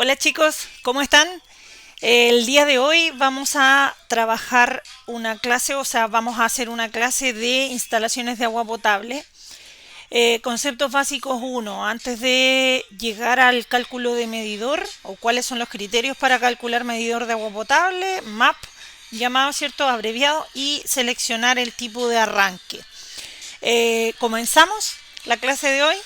Hola chicos, ¿cómo están? El día de hoy vamos a trabajar una clase, o sea, vamos a hacer una clase de instalaciones de agua potable. Conceptos básicos uno. Antes de llegar al cálculo de medidor o cuáles son los criterios para calcular medidor de agua potable, MAP, llamado, ¿cierto?, abreviado, y seleccionar el tipo de arranque. Comenzamos la clase de hoy.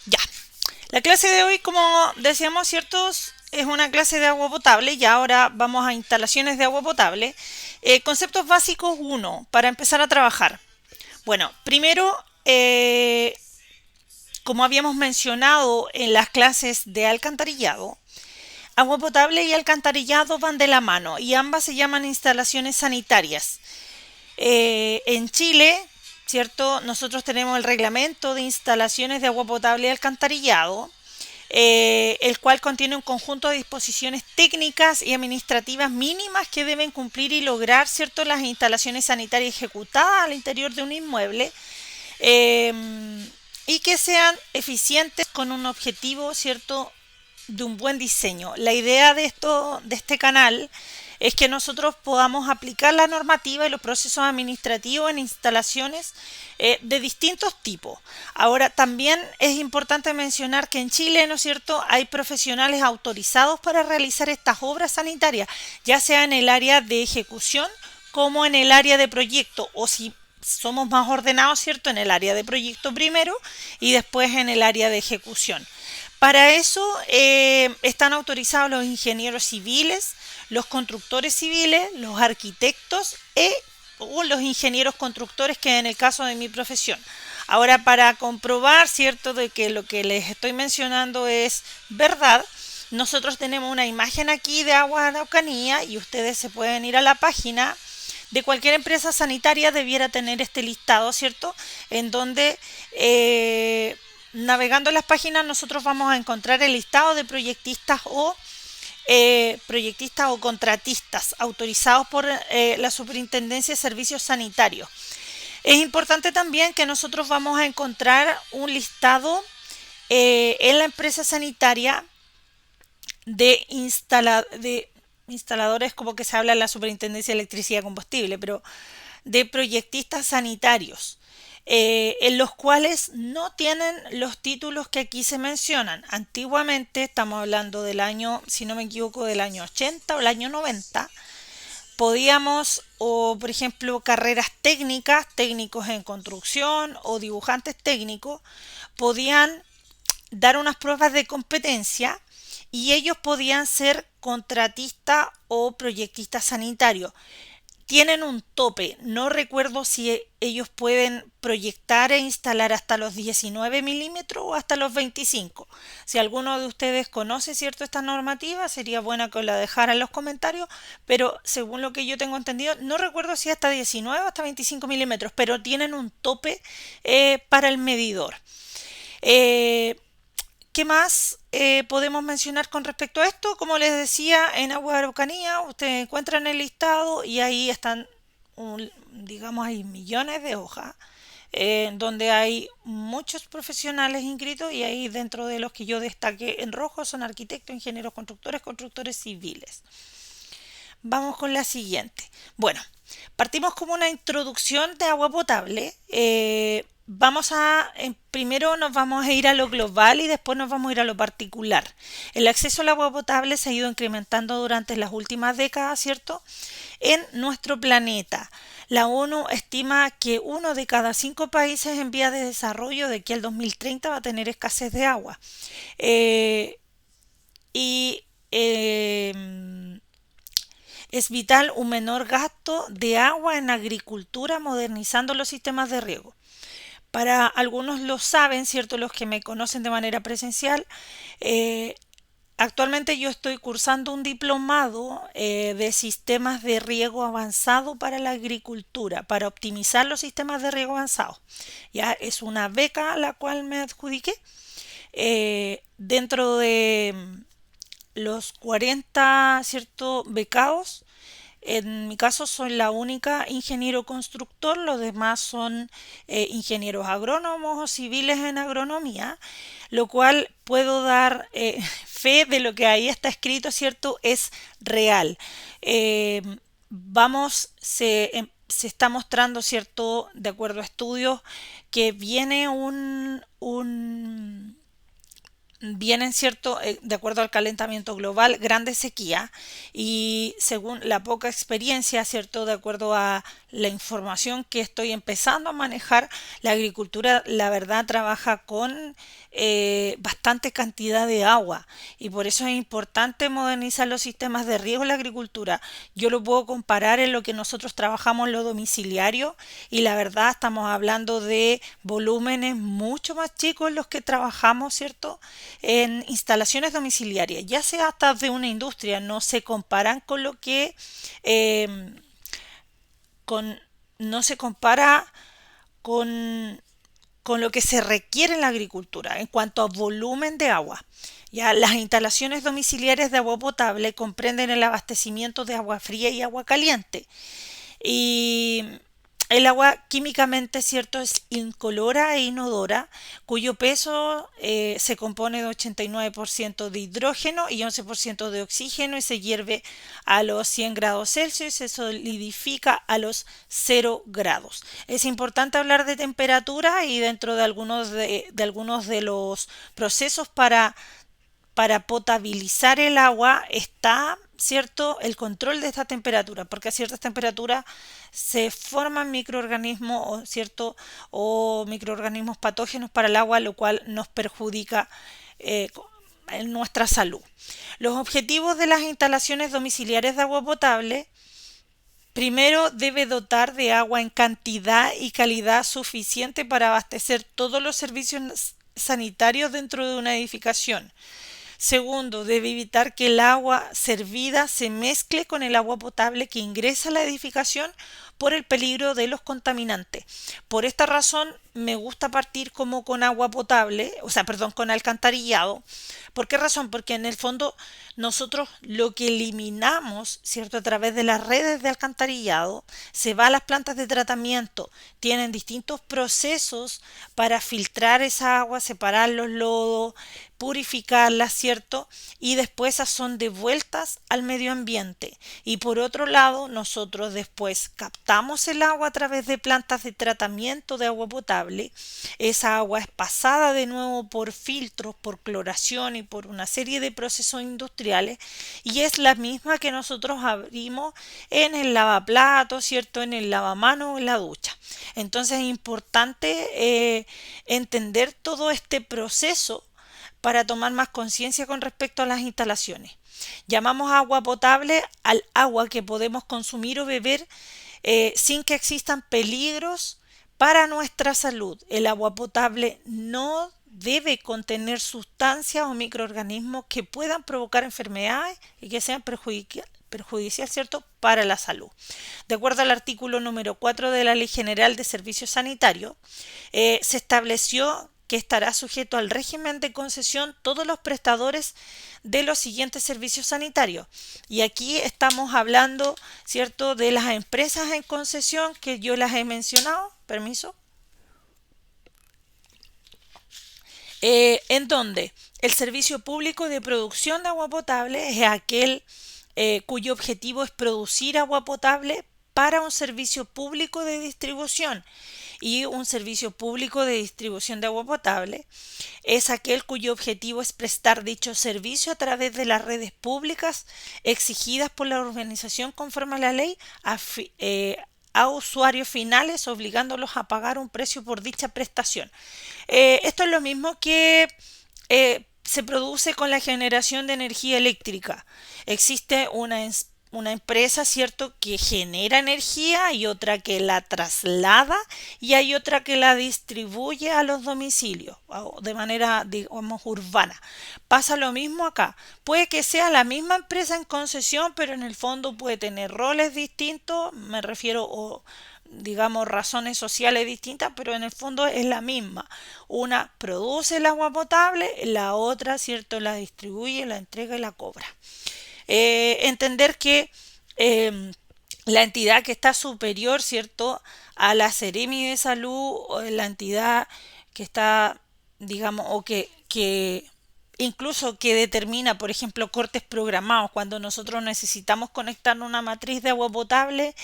Ya. La clase de hoy, como decíamos, ¿ciertos? Es una clase de agua potable y ahora vamos a instalaciones de agua potable. Conceptos básicos uno para empezar a trabajar. Bueno, primero, como habíamos mencionado en las clases de alcantarillado, agua potable y alcantarillado van de la mano y ambas se llaman instalaciones sanitarias. En Chile, ¿cierto? Nosotros tenemos el reglamento de instalaciones de agua potable y alcantarillado, el cual contiene un conjunto de disposiciones técnicas y administrativas mínimas que deben cumplir y lograr, ¿cierto?, las instalaciones sanitarias ejecutadas al interior de un inmueble, eh, y que sean eficientes con un objetivo, ¿cierto?, de un buen diseño. La idea de este canal es que nosotros podamos aplicar la normativa y los procesos administrativos en instalaciones de distintos tipos. Ahora, también es importante mencionar que en Chile, ¿no es cierto?, hay profesionales autorizados para realizar estas obras sanitarias, ya sea en el área de ejecución como en el área de proyecto, o si somos más ordenados, ¿cierto?, en el área de proyecto primero y después en el área de ejecución. Para eso están autorizados los ingenieros civiles, los constructores civiles, los arquitectos o los ingenieros constructores, que en el caso de mi profesión. Ahora, para comprobar, ¿cierto?, de que lo que les estoy mencionando es verdad, nosotros tenemos una imagen aquí de Aguas Araucanía y ustedes se pueden ir a la página de cualquier empresa sanitaria. Debiera tener este listado, ¿cierto?, en donde navegando las páginas nosotros vamos a encontrar el listado de proyectistas o contratistas autorizados por la Superintendencia de Servicios Sanitarios. Es importante también que nosotros vamos a encontrar un listado en la empresa sanitaria de instaladores, como que se habla en la Superintendencia de Electricidad y Combustible, pero de proyectistas sanitarios, en los cuales no tienen los títulos que aquí se mencionan. Antiguamente, estamos hablando del año, si no me equivoco, del año 80 o el año 90, podíamos, o por ejemplo, carreras técnicas, técnicos en construcción o dibujantes técnicos, podían dar unas pruebas de competencia y ellos podían ser contratistas o proyectistas sanitarios. Tienen un tope, no recuerdo si ellos pueden proyectar e instalar hasta los 19 milímetros o hasta los 25. Si alguno de ustedes conoce, cierto, esta normativa, sería buena que la dejara en los comentarios, pero según lo que yo tengo entendido, no recuerdo si hasta 19 o hasta 25 milímetros, pero tienen un tope para el medidor. Eh, ¿Qué más podemos mencionar con respecto a esto? Como les decía, en Agua de Araucanía ustedes encuentran el listado y ahí están, digamos, hay millones de hojas donde hay muchos profesionales inscritos, y ahí dentro de los que yo destaqué en rojo son arquitectos, ingenieros constructores, constructores civiles. Vamos con la siguiente. Bueno, partimos como una introducción de agua potable. Primero nos vamos a ir a lo global y después nos vamos a ir a lo particular. El acceso al agua potable se ha ido incrementando durante las últimas décadas, ¿cierto?, en nuestro planeta. La ONU estima que uno de cada 5 países en vías de desarrollo de aquí al 2030 va a tener escasez de agua. Eh, y Es vital un menor gasto de agua en agricultura, modernizando los sistemas de riego. Para algunos lo saben, ¿cierto?, los que me conocen de manera presencial, eh, actualmente yo estoy cursando un diplomado de sistemas de riego avanzado para la agricultura, para optimizar los sistemas de riego avanzados. Ya es una beca a la cual me adjudiqué dentro los 40, ¿cierto?, becados. En mi caso soy la única ingeniero constructor, los demás son ingenieros agrónomos o civiles en agronomía, lo cual puedo dar fe de lo que ahí está escrito, ¿cierto? Es real. Eh, se está mostrando, ¿cierto? De acuerdo a estudios, que vienen, cierto, de acuerdo al calentamiento global, grandes sequías y según la poca experiencia, cierto, de acuerdo a la información que estoy empezando a manejar, la agricultura, la verdad, trabaja con bastante cantidad de agua y por eso es importante modernizar los sistemas de riego en la agricultura. Yo lo puedo comparar en lo que nosotros trabajamos en lo domiciliario y la verdad estamos hablando de volúmenes mucho más chicos en los que trabajamos, ¿cierto? En instalaciones domiciliarias, ya sea hasta de una industria, no se comparan con lo que eh, con, no se compara con, con lo que se requiere en la agricultura en cuanto a volumen de agua. Ya las instalaciones domiciliarias de agua potable comprenden el abastecimiento de agua fría y agua caliente. Y el agua químicamente, cierto, es incolora e inodora, cuyo peso se compone de 89% de hidrógeno y 11% de oxígeno y se hierve a los 100 grados Celsius y se solidifica a los 0 grados. Es importante hablar de temperatura y dentro de algunos de los procesos para potabilizar el agua está, ¿cierto?, el control de esta temperatura, porque a ciertas temperaturas se forman microorganismos, ¿cierto?, o microorganismos patógenos para el agua, lo cual nos perjudica eh, en nuestra salud. Los objetivos de las instalaciones domiciliarias de agua potable: primero, debe dotar de agua en cantidad y calidad suficiente para abastecer todos los servicios sanitarios dentro de una edificación. Segundo, debe evitar que el agua servida se mezcle con el agua potable que ingresa a la edificación por el peligro de los contaminantes. Por esta razón me gusta partir como con agua potable, o sea, perdón, con alcantarillado. ¿Por qué razón? Porque en el fondo nosotros lo que eliminamos, ¿cierto?, a través de las redes de alcantarillado, se va a las plantas de tratamiento. Tienen distintos procesos para filtrar esa agua, separar los lodos, purificarlas, ¿cierto? Y después esas son devueltas al medio ambiente. Y por otro lado, nosotros después captamos el agua a través de plantas de tratamiento de agua potable. Esa agua es pasada de nuevo por filtros, por cloración y por una serie de procesos industriales y es la misma que nosotros abrimos en el lavaplatos, ¿cierto? En el lavamanos o en la ducha. Entonces es importante entender todo este proceso para tomar más conciencia con respecto a las instalaciones. Llamamos agua potable al agua que podemos consumir o beber sin que existan peligros para nuestra salud. El agua potable no debe contener sustancias o microorganismos que puedan provocar enfermedades y que sean perjudicial, ¿cierto?, para la salud. De acuerdo al artículo número 4 de la Ley General de Servicios Sanitarios, se estableció que estará sujeto al régimen de concesión todos los prestadores de los siguientes servicios sanitarios. Y aquí estamos hablando, ¿cierto?, de las empresas en concesión que yo las he mencionado. Permiso. En donde el servicio público de producción de agua potable es aquel cuyo objetivo es producir agua potable para un servicio público de distribución. Y un servicio público de distribución de agua potable es aquel cuyo objetivo es prestar dicho servicio a través de las redes públicas exigidas por la organización conforme a la ley a usuarios finales, obligándolos a pagar un precio por dicha prestación. Esto es lo mismo que se produce con la generación de energía eléctrica. Existe una empresa, ¿cierto?, que genera energía y otra que la traslada y hay otra que la distribuye a los domicilios de manera, digamos, urbana. Pasa lo mismo acá. Puede que sea la misma empresa en concesión, pero en el fondo puede tener roles distintos, me refiero digamos, razones sociales distintas, pero en el fondo es la misma. Una produce el agua potable, la otra, ¿cierto?, la distribuye, la entrega y la cobra. Entender que la entidad que está superior, ¿cierto?, a la Seremi de Salud, o la entidad que está, digamos, o que incluso que determina, por ejemplo, cortes programados. Cuando nosotros necesitamos conectar una matriz de agua potable,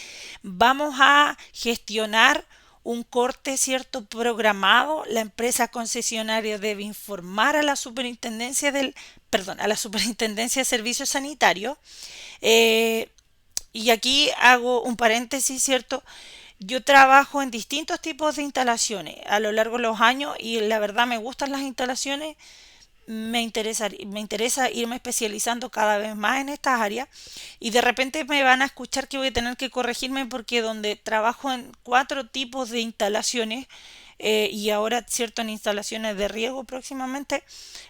vamos a gestionar un corte, cierto, programado. La empresa concesionaria debe informar a la superintendencia a la superintendencia de servicios sanitarios. eh, y aquí hago un paréntesis, ¿cierto? Yo trabajo en distintos tipos de instalaciones a lo largo de los años y la verdad me gustan las instalaciones. Me interesa irme especializando cada vez más en estas áreas y de repente me van a escuchar que voy a tener que corregirme porque donde trabajo en 4 tipos de instalaciones, y ahora, cierto, en instalaciones de riego próximamente,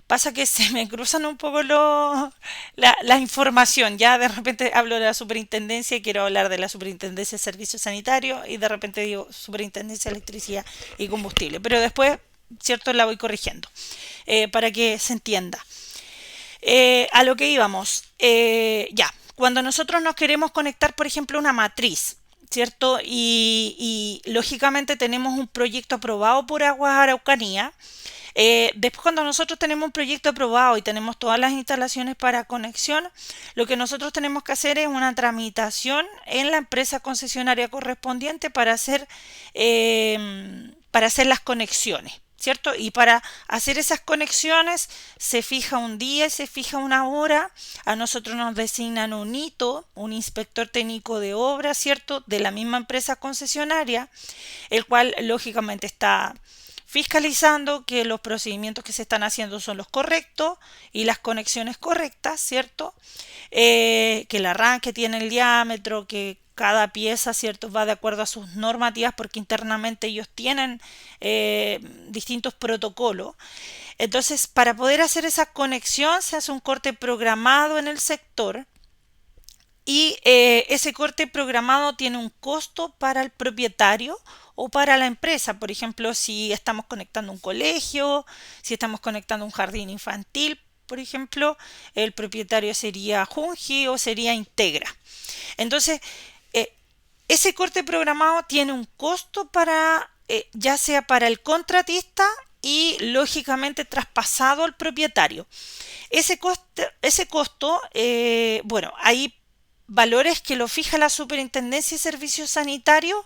pasa que se me cruzan un poco la información. Ya de repente hablo de la superintendencia y quiero hablar de la superintendencia de servicios sanitarios y de repente digo superintendencia de electricidad y combustible, pero después, cierto, la voy corrigiendo para que se entienda. A lo que íbamos, ya, cuando nosotros nos queremos conectar, por ejemplo, a una matriz, ¿cierto? Y lógicamente tenemos un proyecto aprobado por Aguas Araucanía. Después, cuando nosotros tenemos un proyecto aprobado y tenemos todas las instalaciones para conexión, lo que nosotros tenemos que hacer es una tramitación en la empresa concesionaria correspondiente para hacer las conexiones, ¿cierto? Y para hacer esas conexiones se fija un día y se fija una hora. A nosotros nos designan un hito, un inspector técnico de obra, ¿cierto?, de la misma empresa concesionaria, el cual lógicamente está fiscalizando que los procedimientos que se están haciendo son los correctos y las conexiones correctas, ¿cierto? Que el arranque tiene el diámetro, que cada pieza, ¿cierto?, va de acuerdo a sus normativas porque internamente ellos tienen distintos protocolos. Entonces, para poder hacer esa conexión se hace un corte programado en el sector y ese corte programado tiene un costo para el propietario o para la empresa. Por ejemplo, si estamos conectando un colegio, si estamos conectando un jardín infantil, por ejemplo, el propietario sería Junji o sería Integra. Entonces, eh, ese corte programado tiene un costo para, ya sea para el contratista y lógicamente traspasado al propietario. Ese costo, bueno, hay valores que lo fija la Superintendencia de Servicios Sanitarios,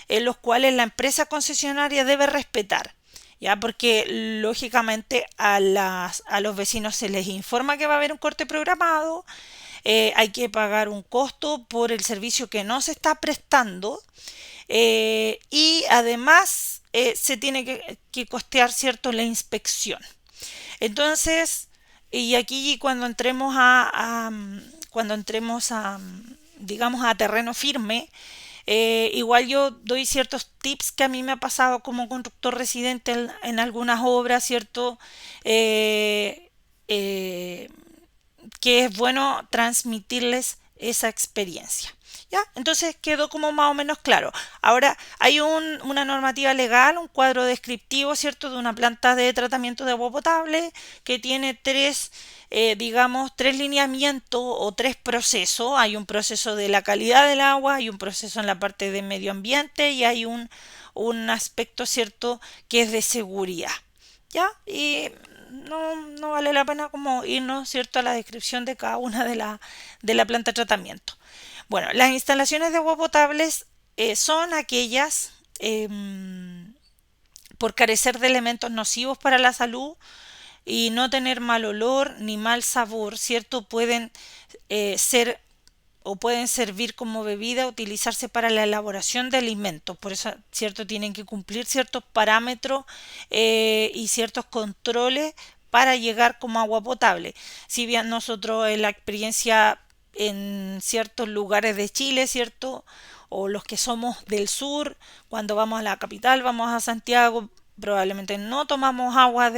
en los cuales la empresa concesionaria debe respetar. ¿Ya? Porque lógicamente a los vecinos se les informa que va a haber un corte programado, hay que pagar un costo por el servicio que no se está prestando, y además se tiene que costear, ¿cierto?, la inspección. Entonces, y aquí cuando entremos a, digamos, a terreno firme, igual yo doy ciertos tips que a mí me ha pasado como constructor residente en algunas obras, ¿cierto? Eh, eh, que es bueno transmitirles esa experiencia. ¿Ya? Entonces quedó como más o menos claro. Ahora hay una normativa legal, un cuadro descriptivo, ¿cierto?, de una planta de tratamiento de agua potable que tiene digamos, tres lineamientos o tres procesos. Hay un proceso de la calidad del agua, hay un proceso en la parte de medio ambiente y hay un aspecto, ¿cierto?, que es de seguridad. ¿Ya? Y no vale la pena como irnos, ¿cierto?, a la descripción de cada una de la planta de tratamiento. Bueno, las instalaciones de agua potables son aquellas, por carecer de elementos nocivos para la salud y no tener mal olor ni mal sabor, ¿cierto? Pueden ser o pueden servir como bebida, utilizarse para la elaboración de alimentos. Por eso, ¿cierto?, tienen que cumplir ciertos parámetros y ciertos controles para llegar como agua potable. Si bien nosotros en la experiencia en ciertos lugares de Chile, ¿cierto?, o los que somos del sur, cuando vamos a la capital, vamos a Santiago, probablemente no tomamos agua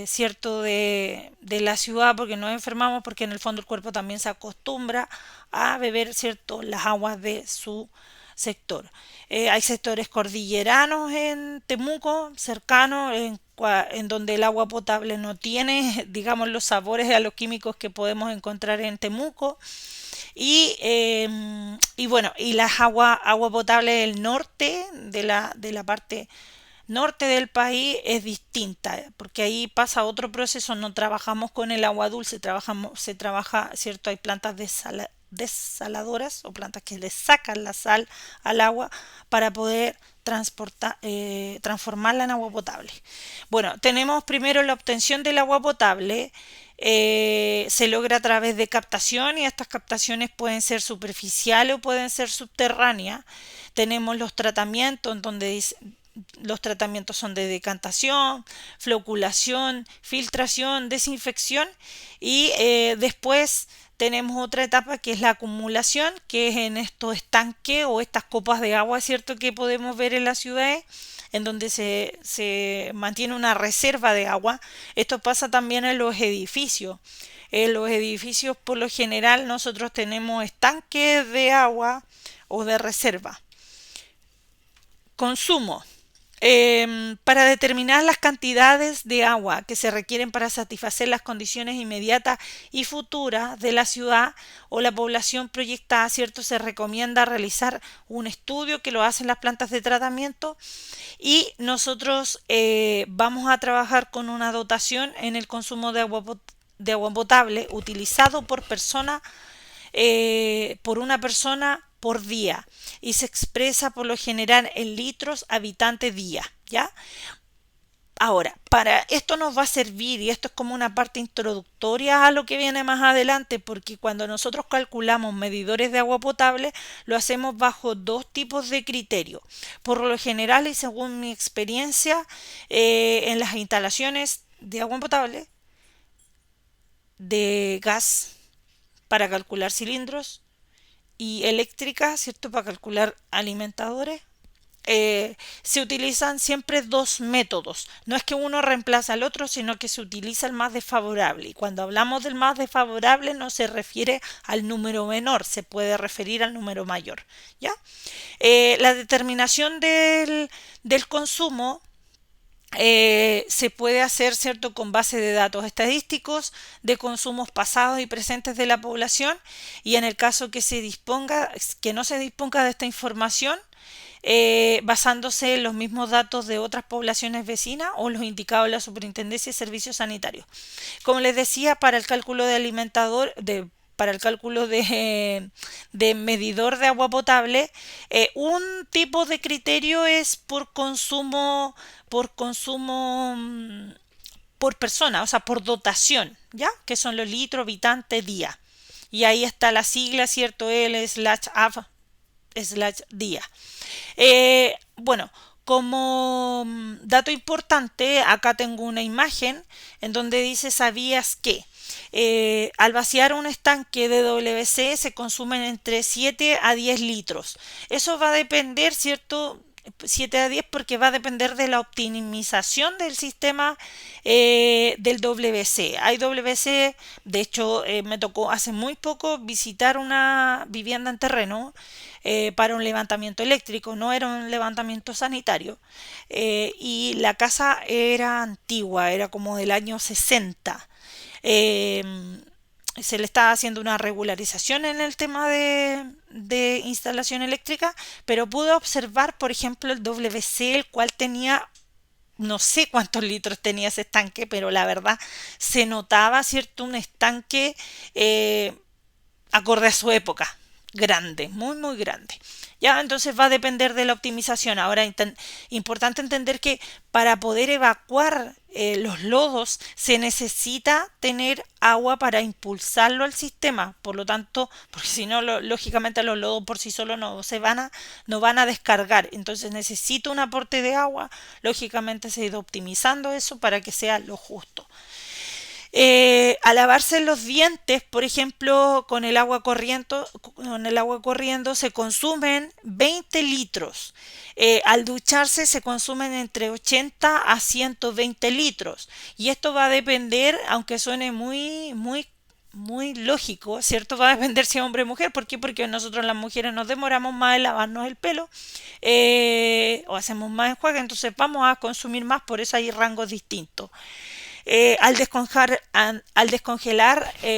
cierto, de la ciudad porque nos enfermamos, porque en el fondo el cuerpo también se acostumbra a beber, cierto, las aguas de su sector. Hay sectores cordilleranos en Temuco, cercanos, en donde el agua potable no tiene, digamos, los sabores a los químicos que podemos encontrar en Temuco. Y bueno, y las agua potable del norte, de la parte norte del país es distinta, porque ahí pasa otro proceso, no trabajamos con el agua dulce, se trabaja, ¿cierto? Hay plantas desaladoras o plantas que le sacan la sal al agua para poder transformarla en agua potable. Bueno, tenemos primero la obtención del agua potable. Se logra a través de captación y estas captaciones pueden ser superficiales o pueden ser subterráneas. Tenemos los tratamientos en donde los tratamientos son de decantación, floculación, filtración, desinfección y después tenemos otra etapa que es la acumulación, que es en estos estanques o estas copas de agua, ¿cierto? Que podemos ver en las ciudades, en donde se mantiene una reserva de agua. Esto pasa también en los edificios. En los edificios, por lo general, nosotros tenemos estanques de agua o de reserva. Consumo. Para determinar las cantidades de agua que se requieren para satisfacer las condiciones inmediatas y futuras de la ciudad o la población proyectada, ¿cierto? Se recomienda realizar un estudio que lo hacen las plantas de tratamiento y nosotros vamos a trabajar con una dotación en el consumo de agua potable utilizado por una persona por día y se expresa por lo general en litros habitante día, ¿ya? Ahora, para esto nos va a servir y esto es como una parte introductoria a lo que viene más adelante, porque cuando nosotros calculamos medidores de agua potable, lo hacemos bajo dos tipos de criterios. Por lo general y según mi experiencia, en las instalaciones de agua potable, de gas para calcular cilindros, y eléctrica, ¿cierto? Para calcular alimentadores. Se utilizan siempre dos métodos. No es que uno reemplaza al otro, sino que se utiliza el más desfavorable. Y cuando hablamos del más desfavorable no se refiere al número menor, se puede referir al número mayor. ¿Ya? La determinación del consumo se puede hacer, ¿cierto?, con base de datos estadísticos de consumos pasados y presentes de la población y en el caso que no se disponga de esta información, basándose en los mismos datos de otras poblaciones vecinas o los indicados en la Superintendencia de Servicios Sanitarios. Como les decía, para el cálculo para el cálculo de medidor de agua potable, un tipo de criterio es por consumo por persona, o sea, por dotación, ¿ya? Que son los litros habitante día. Y ahí está la sigla, ¿cierto? L/av/día. Bueno, como dato importante, acá tengo una imagen en donde dice: ¿sabías que? Al vaciar un estanque de WC se consumen entre 7 a 10 litros. Eso va a depender, ¿cierto? 7 a 10 porque va a depender de la optimización del sistema del WC. Hay WC, de hecho me tocó hace muy poco visitar una vivienda en terreno para un levantamiento eléctrico, no era un levantamiento sanitario y la casa era antigua, era como del año 60. Eh, Se le estaba haciendo una regularización en el tema de instalación eléctrica, pero pude observar, por ejemplo, el WC, el cual tenía, no sé cuántos litros tenía ese estanque, pero la verdad se notaba, ¿cierto? Un estanque acorde a su época, grande, muy, muy grande. Ya, entonces va a depender de la optimización. Ahora, importante entender que para poder evacuar los lodos se necesita tener agua para impulsarlo al sistema. Por lo tanto, porque si no, lógicamente los lodos por sí solos no van a descargar. Entonces necesito un aporte de agua. Lógicamente se ha ido optimizando eso para que sea lo justo. Al lavarse los dientes, por ejemplo, con el agua corriendo se consumen 20 litros. Al ducharse se consumen entre 80 a 120 litros. Y esto va a depender, aunque suene muy, muy muy lógico, ¿cierto? Va a depender si es hombre o mujer. ¿Por qué? Porque nosotros las mujeres nos demoramos más en lavarnos el pelo o hacemos más enjuague, entonces vamos a consumir más, por eso hay rangos distintos. Al descongelar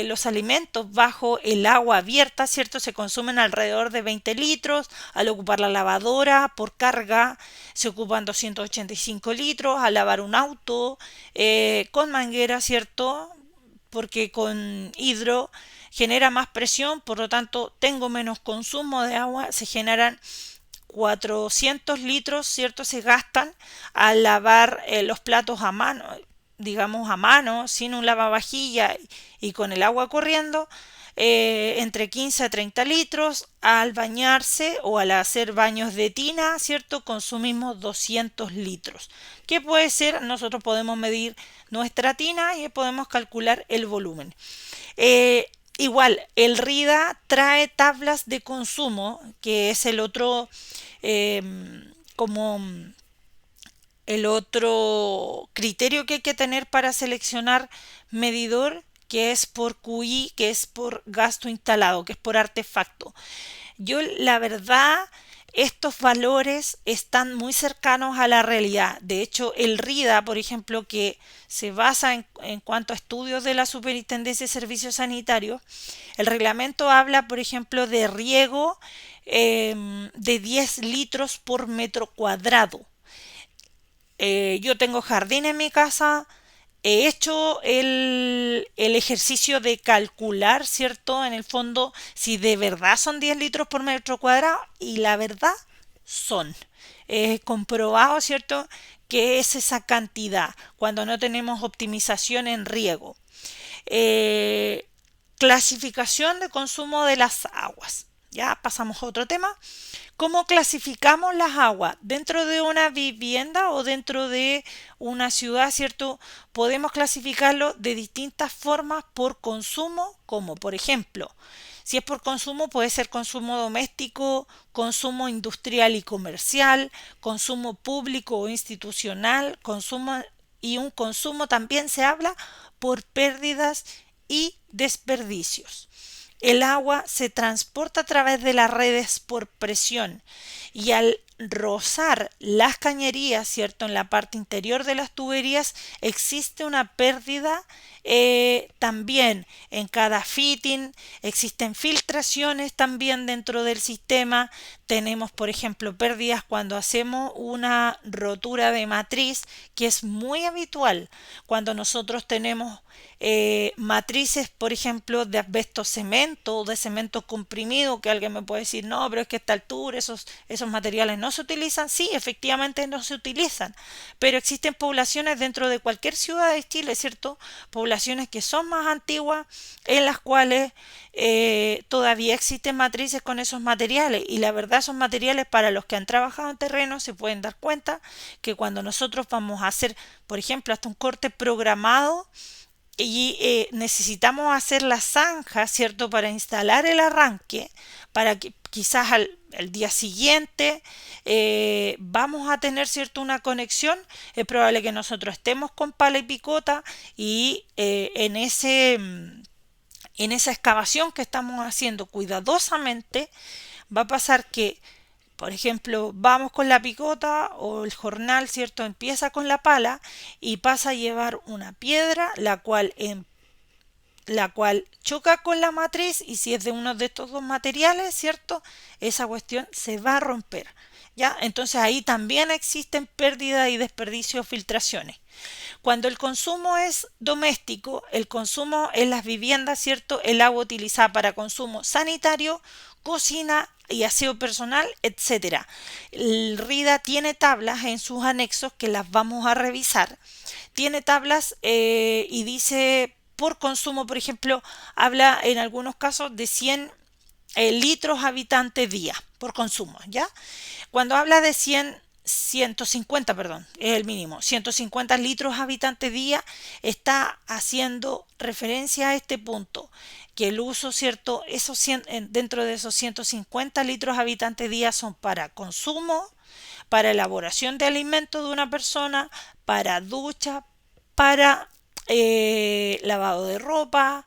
los alimentos bajo el agua abierta, ¿cierto? Se consumen alrededor de 20 litros. Al ocupar la lavadora por carga se ocupan 285 litros. Al lavar un auto con manguera, ¿cierto? Porque con hidro genera más presión, por lo tanto tengo menos consumo de agua, se generan 400 litros, ¿cierto? Se gastan al lavar los platos a mano, digamos a mano, sin un lavavajilla y con el agua corriendo, entre 15 a 30 litros. Al bañarse o al hacer baños de tina, ¿cierto? Consumimos 200 litros. ¿Qué puede ser? Nosotros podemos medir nuestra tina y podemos calcular el volumen. Igual, el RIDA trae tablas de consumo, que es el otro, eh, como el otro criterio que hay que tener para seleccionar medidor, que es por QI, que es por gasto instalado, que es por artefacto. Yo, la verdad, estos valores están muy cercanos a la realidad. De hecho, el RIDA, por ejemplo, que se basa en cuanto a estudios de la Superintendencia de Servicios Sanitarios, el reglamento habla, por ejemplo, de riego de 10 litros por metro cuadrado. Yo tengo jardín en mi casa, he hecho el ejercicio de calcular, ¿cierto? En el fondo, si de verdad son 10 litros por metro cuadrado, y la verdad son. Comprobado, ¿cierto? Que es esa cantidad cuando no tenemos optimización en riego. Eh, Clasificación de consumo de las aguas. Ya pasamos a otro tema. ¿Cómo clasificamos las aguas? Dentro de una vivienda o dentro de una ciudad, ¿cierto? Podemos clasificarlo de distintas formas por consumo, como por ejemplo, si es por consumo, puede ser consumo doméstico, consumo industrial y comercial, consumo público o institucional, consumo y un consumo también se habla por pérdidas y desperdicios. El agua se transporta a través de las redes por presión y al rozar las cañerías, ¿cierto? En la parte interior de las tuberías existe una pérdida. También en cada fitting existen filtraciones también dentro del sistema. Tenemos, por ejemplo, pérdidas cuando hacemos una rotura de matriz, que es muy habitual cuando nosotros tenemos matrices, por ejemplo, de asbesto cemento o de cemento comprimido, que alguien me puede decir, no, pero es que a esta altura esos materiales no se utilizan. Sí, efectivamente no se utilizan, pero existen poblaciones dentro de cualquier ciudad de Chile, ¿cierto? Poblaciones que son más antiguas, en las cuales todavía existen matrices con esos materiales, y la verdad esos materiales, para los que han trabajado en terreno, se pueden dar cuenta que cuando nosotros vamos a hacer, por ejemplo, hasta un corte programado, y necesitamos hacer la zanja, ¿cierto? Para instalar el arranque, para que quizás al día siguiente vamos a tener, ¿cierto? Una conexión. Es probable que nosotros estemos con pala y picota y en esa excavación que estamos haciendo cuidadosamente, va a pasar que, por ejemplo, vamos con la picota o el jornal, ¿cierto? Empieza con la pala y pasa a llevar una piedra, la cual choca con la matriz, y si es de uno de estos dos materiales, ¿cierto? Esa cuestión se va a romper. ¿Ya? Entonces ahí también existen pérdidas y desperdicios, filtraciones. Cuando el consumo es doméstico, el consumo en las viviendas, ¿cierto? El agua utilizada para consumo sanitario, cocina y aseo personal, etcétera. El RIDA tiene tablas en sus anexos que las vamos a revisar. Tiene tablas y dice por consumo, por ejemplo, habla en algunos casos de 100 litros habitante día por consumo, ¿ya? Cuando habla de 150, perdón, es el mínimo, 150 litros habitante día, está haciendo referencia a este punto, que el uso, ¿cierto? Dentro de esos 150 litros habitante día son para consumo, para elaboración de alimentos de una persona, para ducha, para lavado de ropa,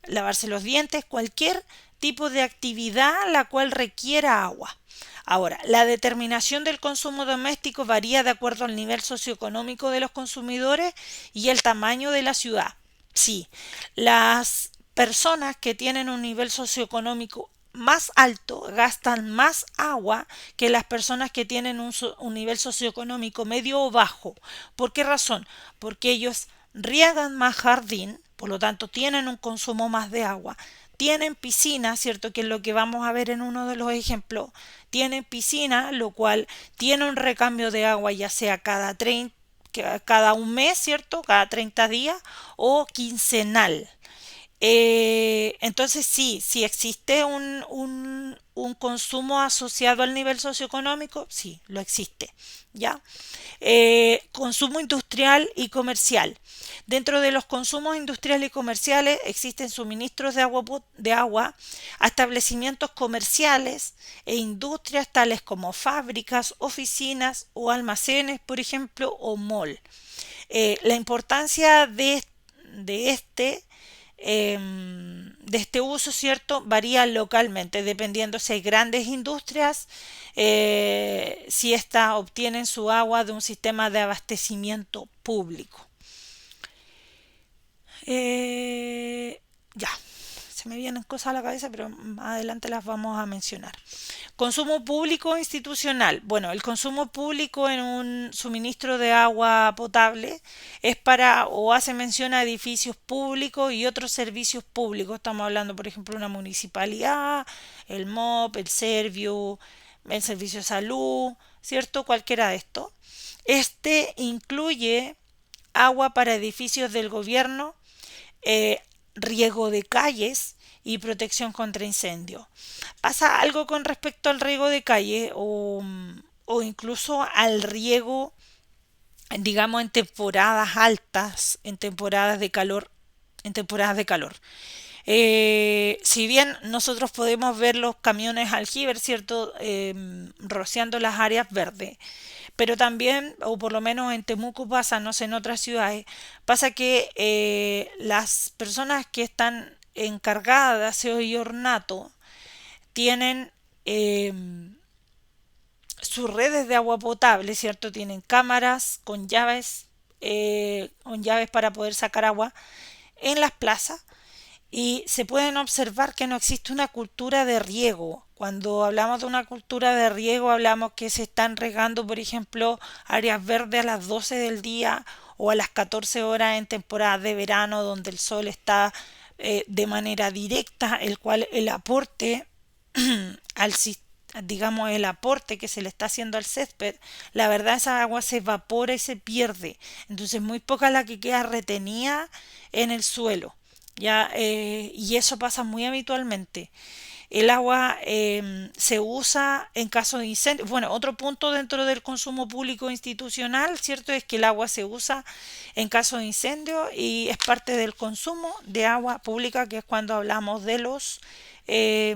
lavarse los dientes, cualquier tipo de actividad la cual requiera agua. Ahora, la determinación del consumo doméstico varía de acuerdo al nivel socioeconómico de los consumidores y el tamaño de la ciudad. Sí, las personas que tienen un nivel socioeconómico más alto gastan más agua que las personas que tienen un nivel socioeconómico medio o bajo. ¿Por qué razón? Porque ellos riegan más jardín, por lo tanto tienen un consumo más de agua. Tienen piscina, ¿cierto? Que es lo que vamos a ver en uno de los ejemplos. Tienen piscina, lo cual tiene un recambio de agua ya sea cada un mes, ¿cierto? Cada 30 días o quincenal. Entonces sí existe un consumo asociado al nivel socioeconómico, sí, lo existe, ¿ya? Consumo industrial y comercial. Dentro de los consumos industriales y comerciales existen suministros de agua a establecimientos comerciales e industrias tales como fábricas, oficinas o almacenes, por ejemplo, o mall. La importancia de este de este uso, ¿cierto? Varía localmente, dependiendo si hay grandes industrias, si éstas obtienen su agua de un sistema de abastecimiento público. Ya, se me vienen cosas a la cabeza, pero más adelante las vamos a mencionar. Consumo público institucional. Bueno, el consumo público en un suministro de agua potable es para o hace mención a edificios públicos y otros servicios públicos. Estamos hablando, por ejemplo, de una municipalidad, el MOP, el Servio, el Servicio de Salud, ¿cierto? Cualquiera de estos. Este incluye agua para edificios del gobierno, riego de calles y protección contra incendios. ¿Pasa algo con respecto al riego de calle o incluso al riego, digamos, en temporadas altas, en temporadas de calor, en temporadas de calor? Si bien nosotros podemos ver los camiones aljiber, ¿cierto? Rociando las áreas verdes, pero también, o por lo menos en Temuco pasa, no sé, en otras ciudades, pasa que las personas que están encargadas de aseo y ornato tienen sus redes de agua potable, ¿cierto? Tienen cámaras con llaves para poder sacar agua en las plazas y se pueden observar que no existe una cultura de riego. Cuando hablamos de una cultura de riego, hablamos que se están regando, por ejemplo, áreas verdes a las 12 del día o a las 14 horas en temporada de verano, donde el sol está de manera directa, el cual el aporte al digamos el aporte que se le está haciendo al césped, la verdad esa agua se evapora y se pierde, entonces muy poca la que queda retenida en el suelo, ya y eso pasa muy habitualmente. El agua se usa en caso de incendio. Bueno, otro punto dentro del consumo público institucional, ¿cierto? Es que el agua se usa en caso de incendio y es parte del consumo de agua pública, que es cuando hablamos de los... eh,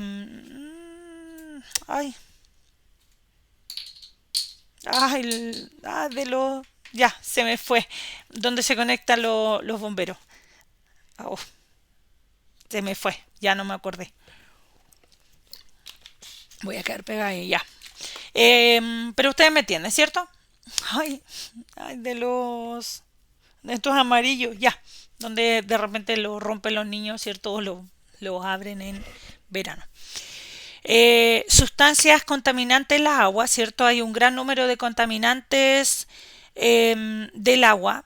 ay, de los... Ya, se me fue. ¿Dónde se conectan los bomberos? Oh, se me fue, ya no me acordé. Voy a quedar pegada ahí, ya. Pero ustedes me entienden, ¿cierto? Ay, ay, de estos amarillos, ya. Donde de repente lo rompen los niños, ¿cierto? O lo abren en verano. Sustancias contaminantes en las aguas, ¿cierto? Hay un gran número de contaminantes del agua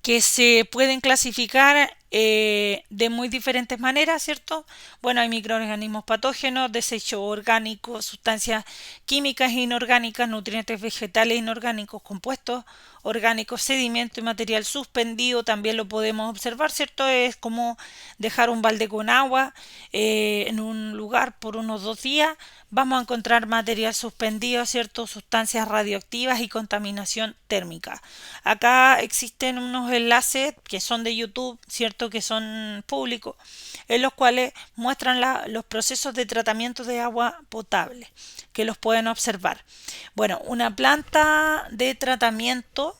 que se pueden clasificar de muy diferentes maneras, ¿cierto? Bueno, hay microorganismos patógenos, desechos orgánicos, sustancias químicas inorgánicas, nutrientes vegetales inorgánicos, compuestos orgánicos, sedimento y material suspendido, también lo podemos observar, ¿cierto? Es como dejar un balde con agua en un lugar por unos 2 días, vamos a encontrar material suspendido, ¿cierto? Sustancias radioactivas y contaminación térmica. Acá existen unos enlaces que son de YouTube, ¿cierto? Que son públicos, en los cuales muestran los procesos de tratamiento de agua potable, que los pueden observar. Bueno, una planta de tratamiento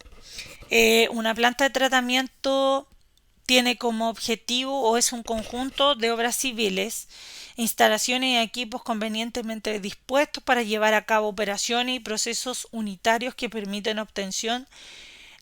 tiene como objetivo o es un conjunto de obras civiles, instalaciones y equipos convenientemente dispuestos para llevar a cabo operaciones y procesos unitarios que permiten obtención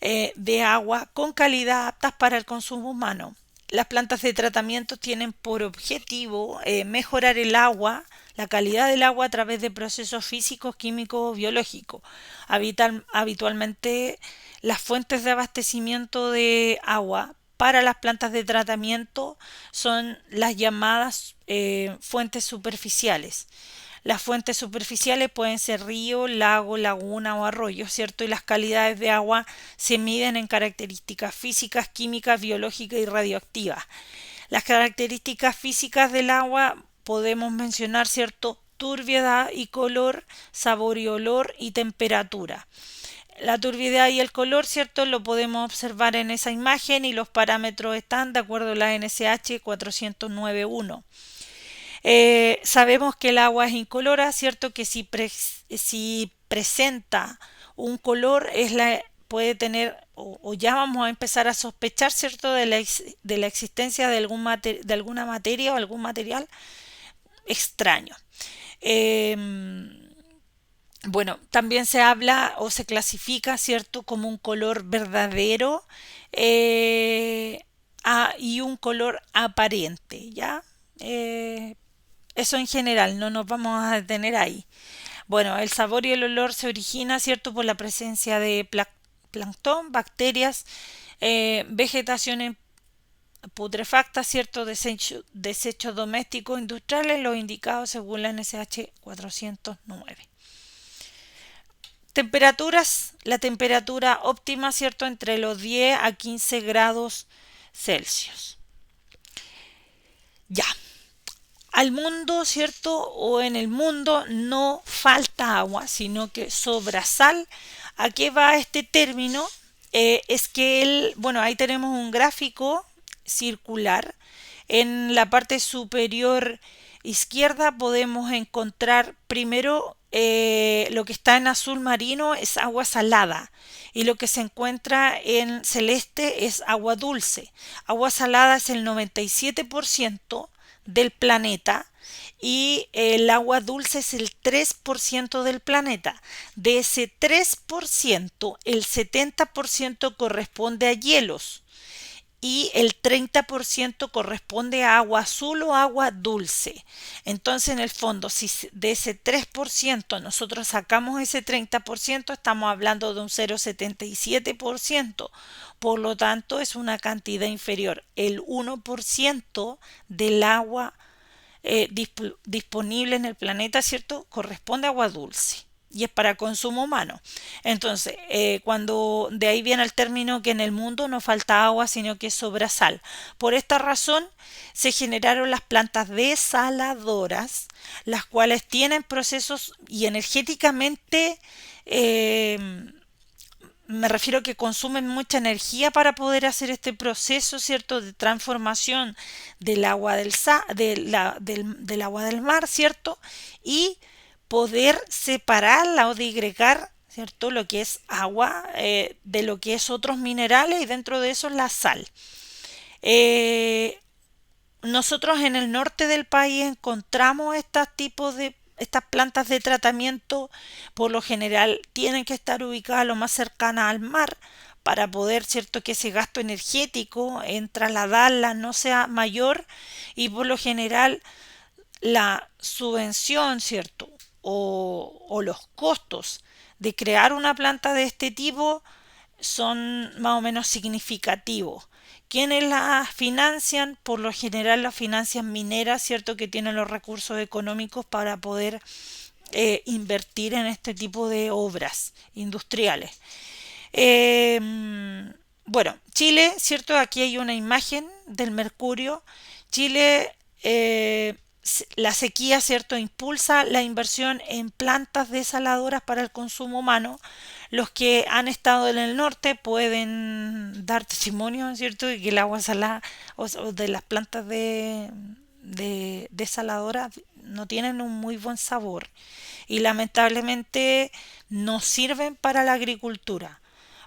de agua con calidad aptas para el consumo humano. Las plantas de tratamiento tienen por objetivo mejorar el agua, la calidad del agua a través de procesos físicos, químicos o biológicos. Habitualmente las fuentes de abastecimiento de agua para las plantas de tratamiento son las llamadas fuentes superficiales. Las fuentes superficiales pueden ser río, lago, laguna o arroyo, ¿cierto? Y las calidades de agua se miden en características físicas, químicas, biológicas y radioactivas. Las características físicas del agua podemos mencionar, ¿cierto? Turbiedad y color, sabor y olor y temperatura. La turbiedad y el color, ¿cierto? Lo podemos observar en esa imagen y los parámetros están de acuerdo a la NSH 409.1. Sabemos que el agua es incolora, ¿cierto? Que si presenta un color puede tener o ya vamos a empezar a sospechar, ¿cierto? De la existencia de alguna materia o algún material extraño. Eh, bueno, también se habla o se clasifica, ¿cierto? Como un color verdadero y un color aparente, ¿ya? Eso en general, no nos vamos a detener ahí. Bueno, el sabor y el olor se origina, ¿cierto?, por la presencia de plancton, bacterias, vegetación putrefacta, ¿cierto?, desechos domésticos industriales, los indicados según la NSH 409. Temperaturas, la temperatura óptima, ¿cierto?, entre los 10 a 15 grados Celsius. Ya. Al mundo, ¿cierto? O en el mundo no falta agua, sino que sobra sal. ¿A qué va este término? Es que bueno, ahí tenemos un gráfico circular. En la parte superior izquierda podemos encontrar primero lo que está en azul marino es agua salada y lo que se encuentra en celeste es agua dulce. Agua salada es el 97% del planeta y el agua dulce es el 3% del planeta. De ese 3%, el 70% corresponde a hielos y el 30% corresponde a agua azul o agua dulce. Entonces, en el fondo, si de ese 3% nosotros sacamos ese 30%, estamos hablando de un 0,77%. Por lo tanto, es una cantidad inferior. El 1% del agua disponible en el planeta, ¿cierto?, corresponde a agua dulce y es para consumo humano. Entonces, cuando de ahí viene el término que en el mundo no falta agua, sino que sobra sal. Por esta razón se generaron las plantas desaladoras, las cuales tienen procesos y energéticamente me refiero a que consumen mucha energía para poder hacer este proceso, ¿cierto?, de transformación del agua del agua del mar, ¿cierto? Y poder separarla o digregar, ¿cierto?, lo que es agua de lo que es otros minerales y dentro de eso la sal. Nosotros en el norte del país encontramos estas plantas de tratamiento. Por lo general tienen que estar ubicadas lo más cercana al mar para poder, ¿cierto?, que ese gasto energético en trasladarla no sea mayor y por lo general la subvención, ¿cierto?, o los costos de crear una planta de este tipo son más o menos significativos. ¿Quiénes las financian? Por lo general las financian mineras, ¿cierto?, que tienen los recursos económicos para poder invertir en este tipo de obras industriales. Bueno, Chile, ¿cierto? Aquí hay una imagen del mercurio. Chile, la sequía, ¿cierto?, impulsa la inversión en plantas desaladoras para el consumo humano. Los que han estado en el norte pueden dar testimonio, ¿cierto?, de que el agua salada o de las plantas de desaladoras no tienen un muy buen sabor y lamentablemente no sirven para la agricultura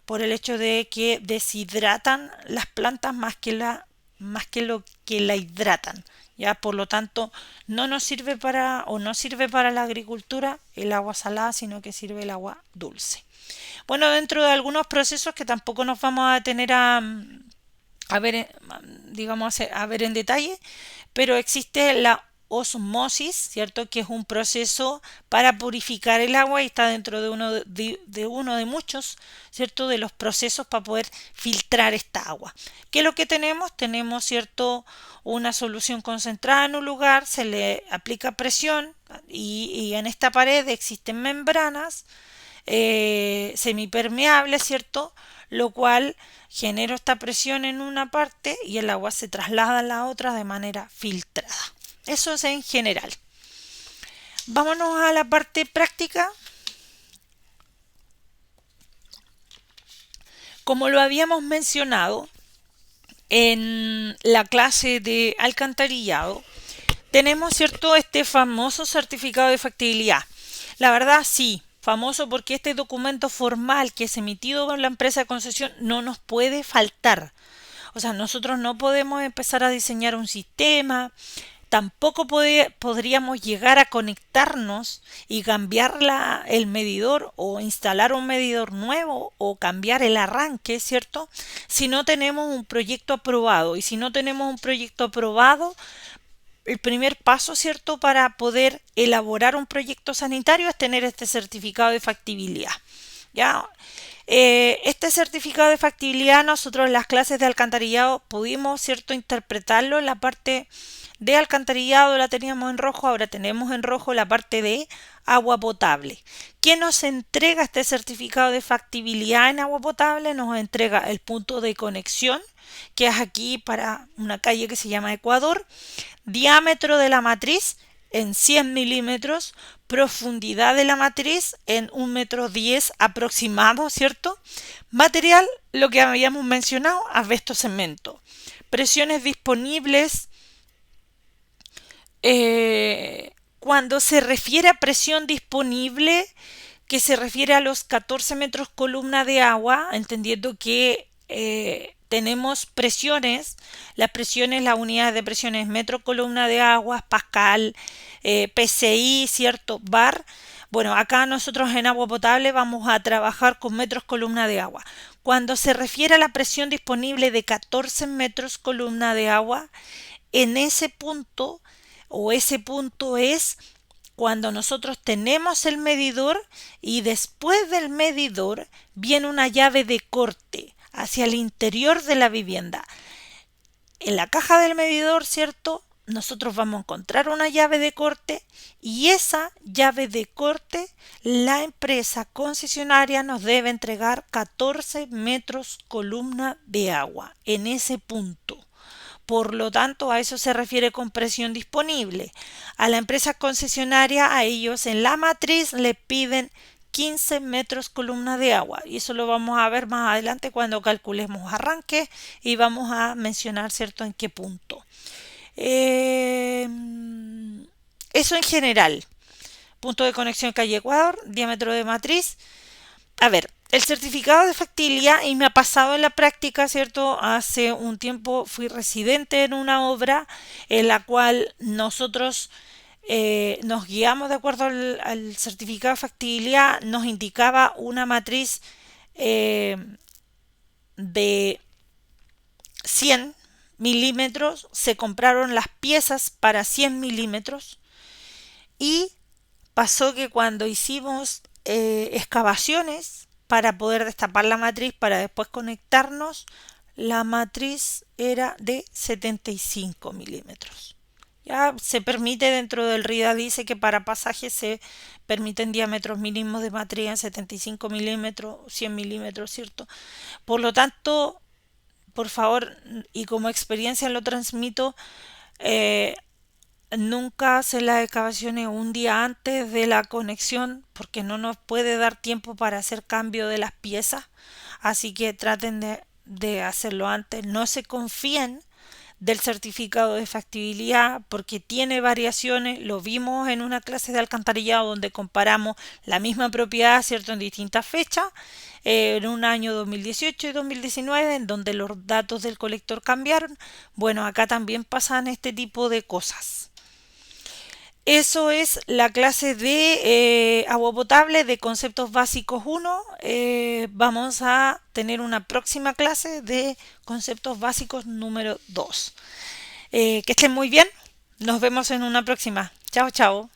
por el hecho de que deshidratan las plantas más que la más que lo que la hidratan. Ya, por lo tanto, no nos sirve para o no sirve para la agricultura el agua salada, sino que sirve el agua dulce. Bueno, dentro de algunos procesos que tampoco nos vamos a tener a ver, digamos, a ver en detalle, pero existe la osmosis, ¿cierto? Que es un proceso para purificar el agua y está dentro de uno de muchos, ¿cierto? De los procesos para poder filtrar esta agua. ¿Qué es lo que tenemos? Tenemos, ¿cierto? Una solución concentrada en un lugar, se le aplica presión y en esta pared existen membranas semipermeables, ¿cierto? Lo cual genera esta presión en una parte y el agua se traslada a la otra de manera filtrada. Eso es en general. Vámonos a la parte práctica. Como lo habíamos mencionado en la clase de alcantarillado, tenemos, ¿cierto?, este famoso certificado de factibilidad. La verdad, sí, famoso porque este documento formal que es emitido por la empresa de concesión no nos puede faltar. O sea, nosotros no podemos empezar a diseñar un sistema, tampoco podríamos llegar a conectarnos y cambiar el medidor o instalar un medidor nuevo o cambiar el arranque, ¿cierto? Si no tenemos un proyecto aprobado. Y si no tenemos un proyecto aprobado, el primer paso, ¿cierto?, para poder elaborar un proyecto sanitario es tener este certificado de factibilidad. ¿Ya? Este certificado de factibilidad nosotros en las clases de alcantarillado pudimos, ¿cierto?, interpretarlo. En la parte de alcantarillado la teníamos en rojo, ahora tenemos en rojo la parte de agua potable. ¿Qué nos entrega este certificado de factibilidad en agua potable? Nos entrega el punto de conexión, que es aquí para una calle que se llama Ecuador, diámetro de la matriz en 100 milímetros, profundidad de la matriz en 1,10 m aproximado, ¿cierto? Material, lo que habíamos mencionado, asbesto cemento. Presiones disponibles. Cuando se refiere a presión disponible, que se refiere a los 14 metros columna de agua, entendiendo que tenemos presiones, las presiones, las unidades de presiones metro columna de agua, pascal, PSI, ¿cierto? Bar. Bueno, acá nosotros en agua potable vamos a trabajar con metros columna de agua. Cuando se refiere a la presión disponible de 14 metros columna de agua, en ese punto o ese punto es cuando nosotros tenemos el medidor y después del medidor viene una llave de corte hacia el interior de la vivienda. En la caja del medidor, ¿cierto?, nosotros vamos a encontrar una llave de corte y esa llave de corte la empresa concesionaria nos debe entregar 14 metros columna de agua en ese punto. Por lo tanto, a eso se refiere con presión disponible. A la empresa concesionaria, a ellos en la matriz le piden 15 metros columna de agua. Y eso lo vamos a ver más adelante cuando calculemos arranque y vamos a mencionar, ¿cierto?, en qué punto. Eso en general. Punto de conexión calle Ecuador, diámetro de matriz. A ver, el certificado de factibilidad, y me ha pasado en la práctica, ¿cierto? Hace un tiempo fui residente en una obra en la cual nosotros nos guiamos de acuerdo al certificado de factibilidad, nos indicaba una matriz de 100 milímetros, se compraron las piezas para 100 milímetros y pasó que cuando hicimos excavaciones para poder destapar la matriz para después conectarnos, la matriz era de 75 milímetros. Ya se permite dentro del RIDA, dice que para pasajes se permiten diámetros mínimos de matriz en 75 milímetros, 100 milímetros, ¿cierto? Por lo tanto, por favor, y como experiencia lo transmito, nunca hacer las excavaciones un día antes de la conexión porque no nos puede dar tiempo para hacer cambio de las piezas, así que traten de hacerlo antes. No se confíen del certificado de factibilidad porque tiene variaciones. Lo vimos en una clase de alcantarillado donde comparamos la misma propiedad, ¿cierto?, en distintas fechas, en un año 2018 y 2019, en donde los datos del colector cambiaron. Bueno, acá también pasan este tipo de cosas. Eso es la clase de agua potable de conceptos básicos 1. Vamos a tener una próxima clase de conceptos básicos número 2. Que estén muy bien. Nos vemos en una próxima. Chao, chao.